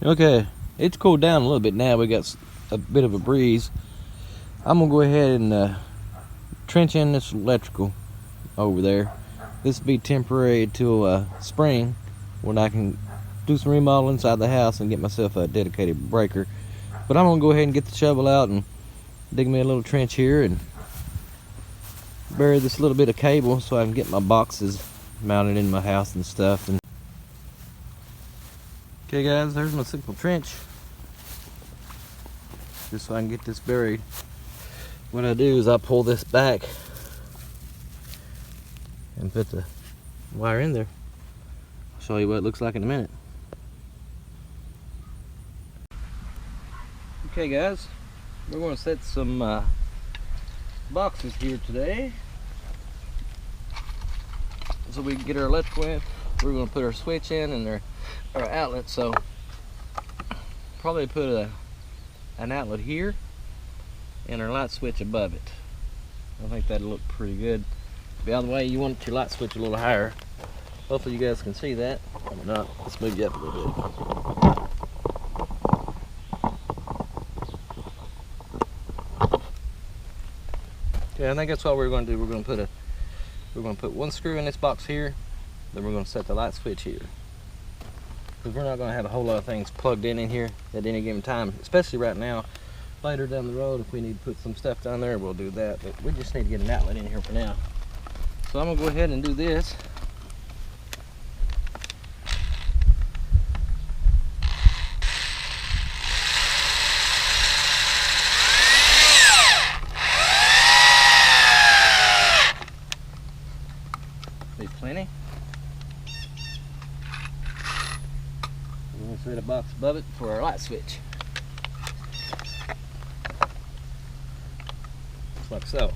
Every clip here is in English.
Okay, it's cooled down a little bit now. We got a bit of a breeze. I'm gonna go ahead and trench in this electrical over there. This will be temporary till spring, when I can do some remodel inside the house and get myself a dedicated breaker. But I'm gonna go ahead and get the shovel out and dig me a little trench here and bury this little bit of cable so I can get my boxes mounted in my house and stuff. And okay guys, there's my simple trench, just so I can get this buried. What I do is I pull this back and put the wire in there. I'll show you what it looks like in a minute. Okay guys, we're going to set some boxes here today so we can get our electrical in. We're going to put our switch in and our outlet, so probably put an outlet here and our light switch above it. I think that'll look pretty good. By the way, you want your light switch a little higher. Hopefully you guys can see that. Probably not. Let's move you up a little bit. Okay, I think that's what we're going to do. We're going to put one screw in this box here, then we're going to set the light switch here. Because we're not going to have a whole lot of things plugged in here at any given time, especially right now. Later down the road, if we need to put some stuff down there, we'll do that. But we just need to get an outlet in here for now. So I'm going to go ahead and do this. Be plenty. I'm going to set a box above it for our light switch. Just like so.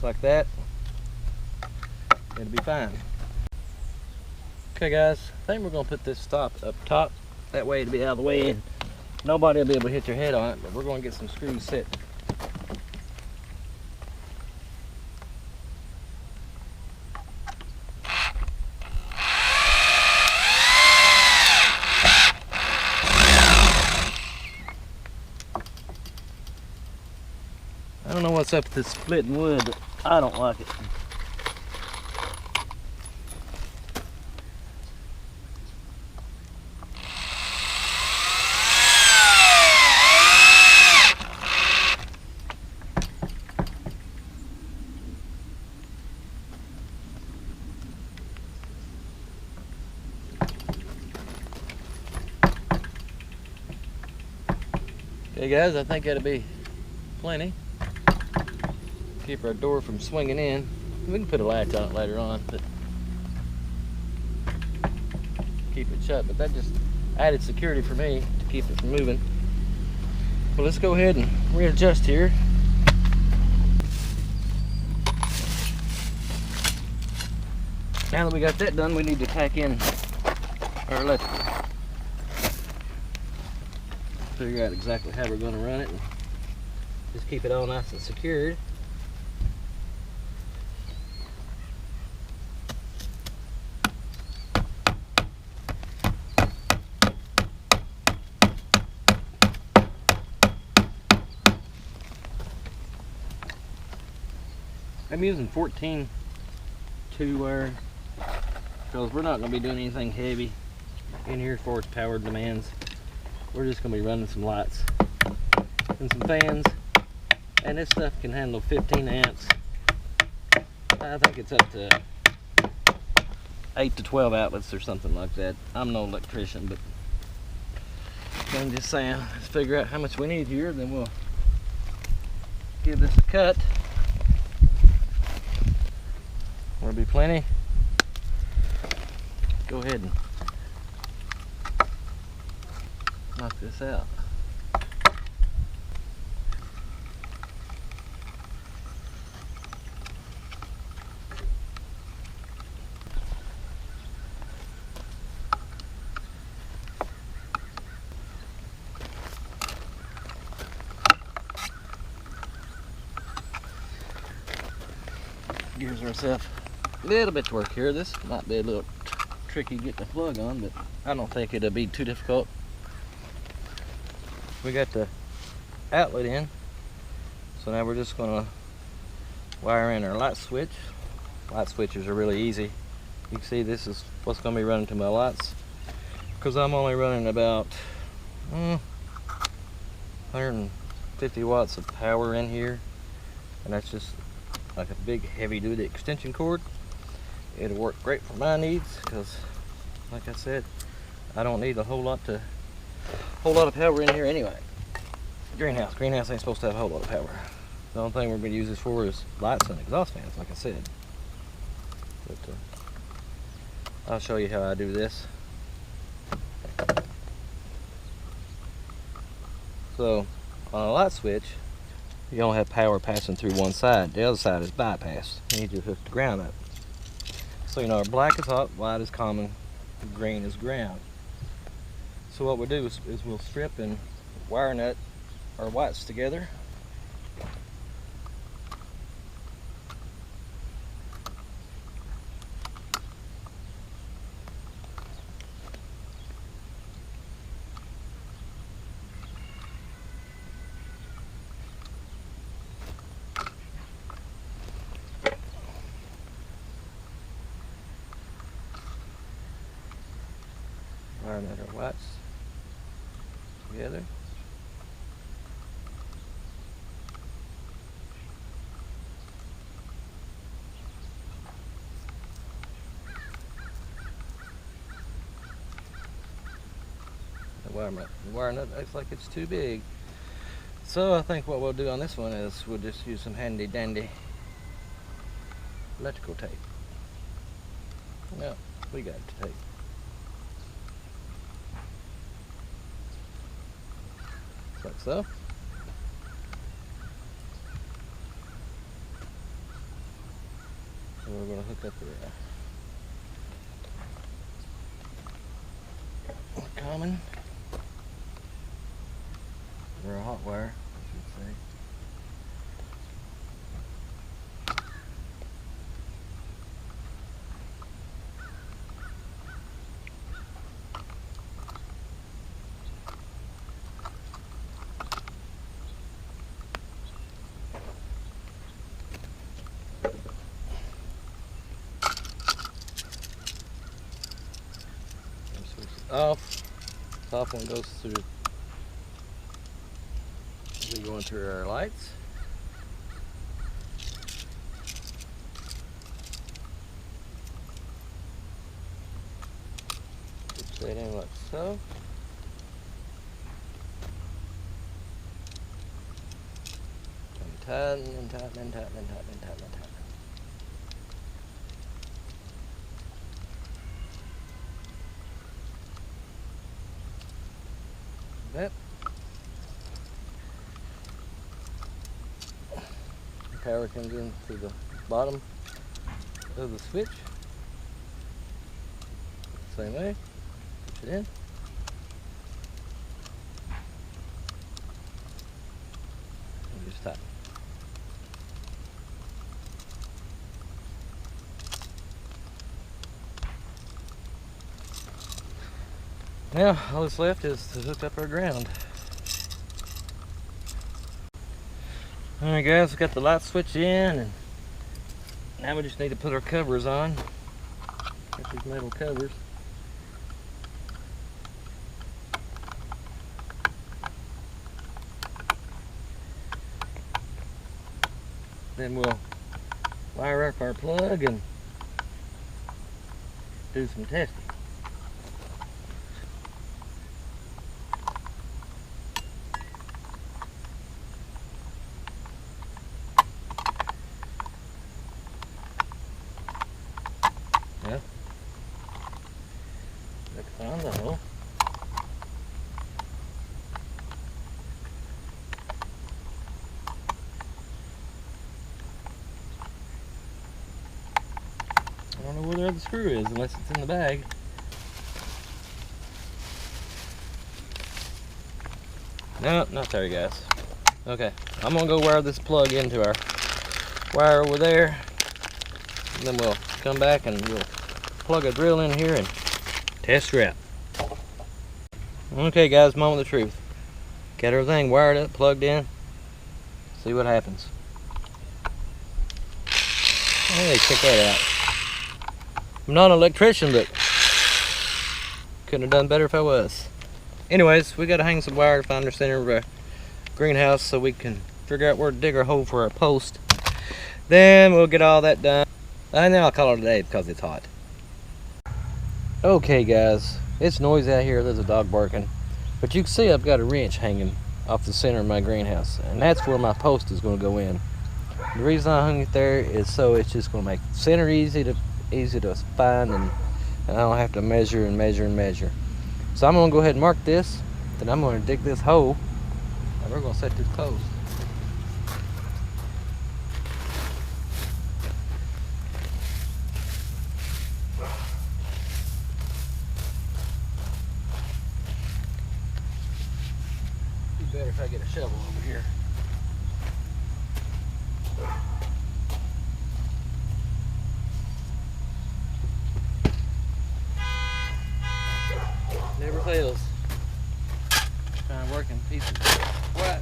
Like that, it'll be fine. Okay guys, I think we're going to put this stop up top, that way it'll be out of the way and nobody will be able to hit their head on it, but we're going to get some screws set. I don't know what's up with this splitting wood, but I don't like it. Okay guys, I think that'll be plenty. Keep our door from swinging in. We can put a latch on it later on, but keep it shut. But that just added security for me to keep it from moving. Well, let's go ahead and readjust here. Now that we got that done, we need to tack in our electrical. Figure out exactly how we're going to run it and just keep it all nice and secured. I'm using 14 2-wire because we're not going to be doing anything heavy in here for its power demands. We're just going to be running some lights and some fans, and this stuff can handle 15 amps. I think it's up to 8 to 12 outlets or something like that. I'm no electrician, but I'm just saying, let's figure out how much we need here, then we'll give this a cut. Will be plenty. Go ahead and knock this out. gives ourselves a little bit to work here. This might be a little tricky to get the plug on, but I don't think it'll be too difficult. We got the outlet in, so now we're just gonna wire in our light switch. Light switches are really easy. You can see this is what's gonna be running to my lights, because I'm only running about 150 watts of power in here, and that's just like a big heavy-duty extension cord. It'll work great for my needs, because like I said, I don't need a whole lot of power in here anyway. Greenhouse ain't supposed to have a whole lot of power. The only thing we're going to use this for is lights and exhaust fans, like I said. But I'll show you how I do this. So on a light switch, you only have power passing through one side. The other side is bypassed. You need to hook the ground up. So you know, our black is hot, white is common, green is ground. So what we'll do is we'll strip and wire nut our whites together. Wire nut our whites together. The wire nut looks like it's too big. So I think what we'll do on this one is we'll just use some handy dandy electrical tape. Well, we got tape. Like so. And we're going to hook up the common, or a hot wire, I should say. Off. Top one goes through. We go into our lights. Put that in like so. And tighten and tighten and tighten and tighten and tighten and tighten. That. Power comes in through the bottom of the switch. Same way. Push it in. And just tighten. Now, all that's left is to hook up our ground. Alright guys, we got the light switch in, and now we just need to put our covers on. Got these metal covers. Then we'll wire up our plug and do some testing. Yeah. Let's find the hole. I don't know where the other screw is unless it's in the bag. No, not there, guys. Okay, I'm gonna go wire this plug into our wire over there. And then we'll come back and we'll plug a drill in here and test her out. Okay guys, moment of truth. Got everything wired up, plugged in. See what happens. Hey, check that out. I'm not an electrician, but couldn't have done better if I was. Anyways, we gotta hang some wire to find the center of our greenhouse so we can figure out where to dig our hole for our post. Then we'll get all that done. And then I'll call it a day because it's hot. Okay guys, it's noisy out here. There's a dog barking. But you can see I've got a wrench hanging off the center of my greenhouse. And that's where my post is going to go in. The reason I hung it there is so it's just going to make the center easy to find, and I don't have to measure and measure and measure. So I'm going to go ahead and mark this. Then I'm going to dig this hole. And we're going to set this post. Better if I get a shovel over here. Never fails. Trying to work in pieces of white.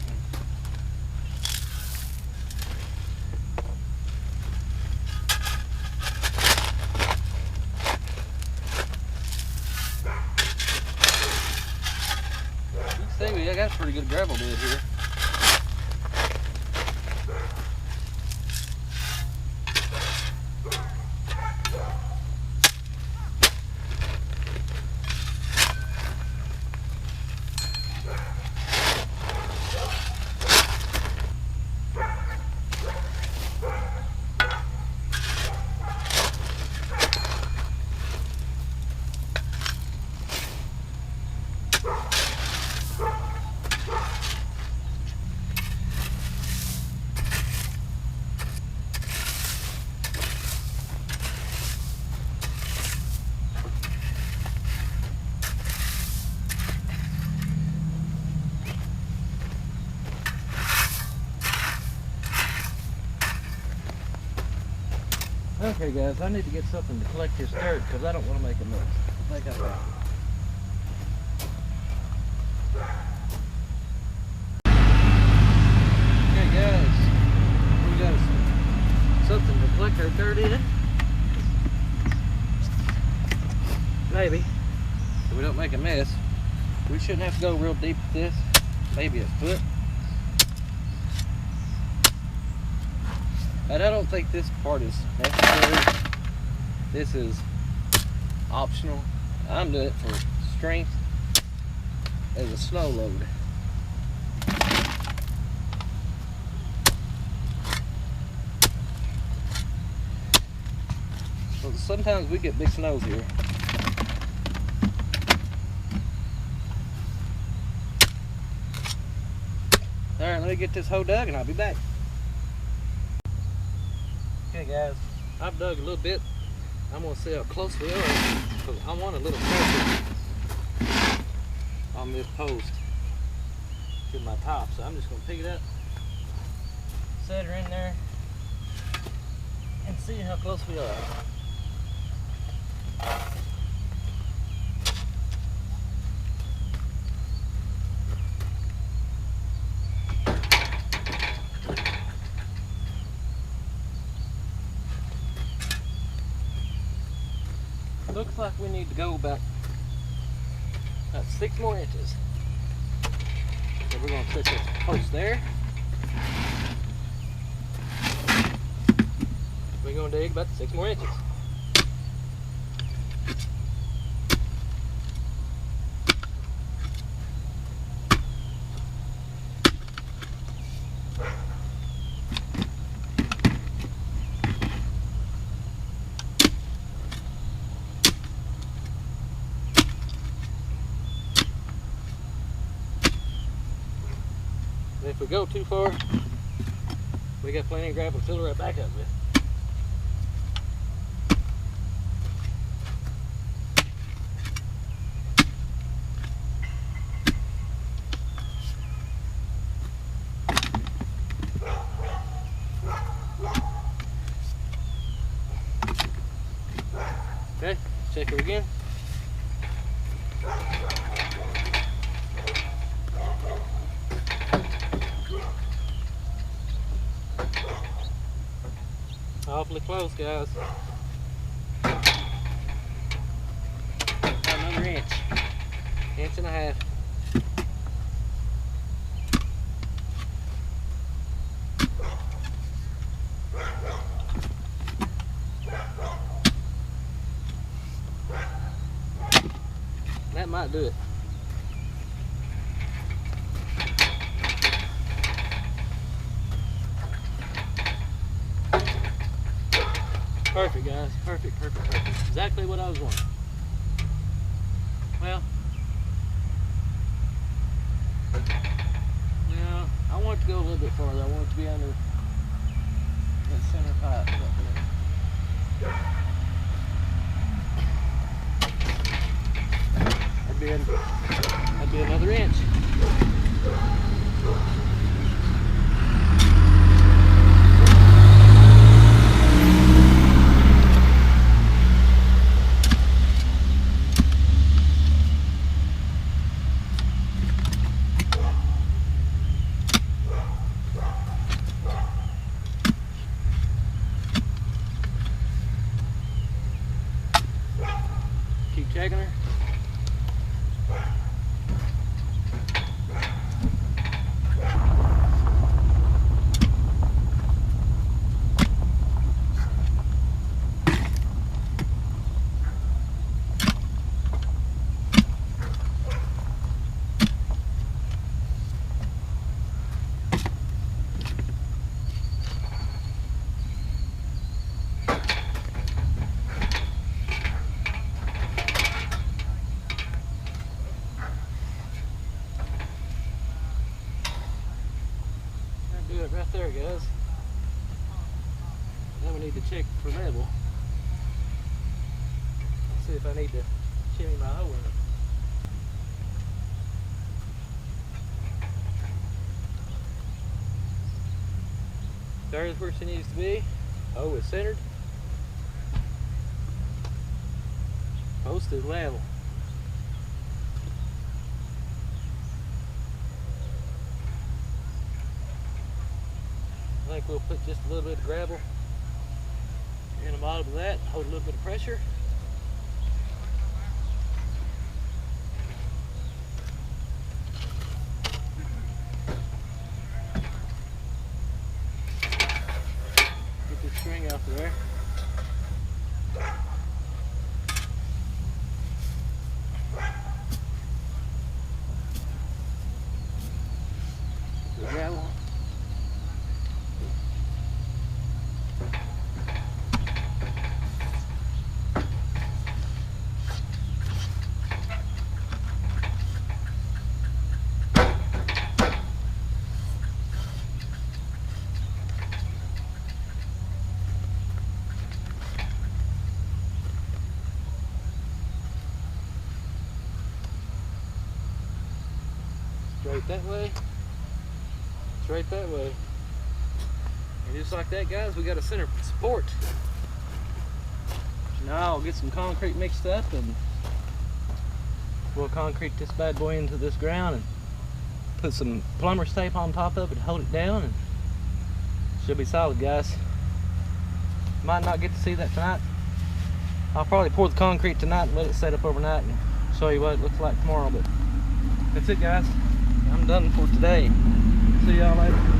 I got a pretty good gravel bed here. Okay guys, I need to get something to collect this dirt because I don't want to make a mess. I think I got it. Okay guys, we got something to collect our dirt in. Maybe. So we don't make a mess. We shouldn't have to go real deep with this. Maybe a foot. And I don't think this part is necessary. This is optional. I'm doing it for strength as a snow load. So sometimes we get big snows here. Alright, let me get this hole dug and I'll be back. Okay guys, I've dug a little bit. I'm going to see how close we are because I want a little pressure on this post to my top. So I'm just going to pick it up, set her in there, and see how close we are. Looks like we need to go about 6 more inches. So we're going to put this post there. We're going to dig about 6 more inches. If we go too far, we got plenty of gravel to fill right back up with. Check her again. Awfully close, guys. Another inch. Inch and a half. That might do it. Perfect, guys. Perfect. Exactly what I was wanting. Well, yeah, I want it to go a little bit farther. I want it to be under that center pipe up there. That'd be another inch. Keep checking her. Do it right there, guys. Now we need to check for level. See if I need to shimmy my hole in it. There's where she needs to be. Hole is centered. Post is level. I think we'll put just a little bit of gravel in the bottom of that, hold a little bit of pressure. Get this string off of there. Put the gravel. Straight that way, straight that way. And just like that, guys, we got a center support. Now I'll get some concrete mixed up and we'll concrete this bad boy into this ground and put some plumber's tape on top of it to hold it down, and should be solid, guys. Might not get to see that tonight. I'll probably pour the concrete tonight and let it set up overnight and show you what it looks like tomorrow, but that's it, guys. I'm done for today. See y'all later.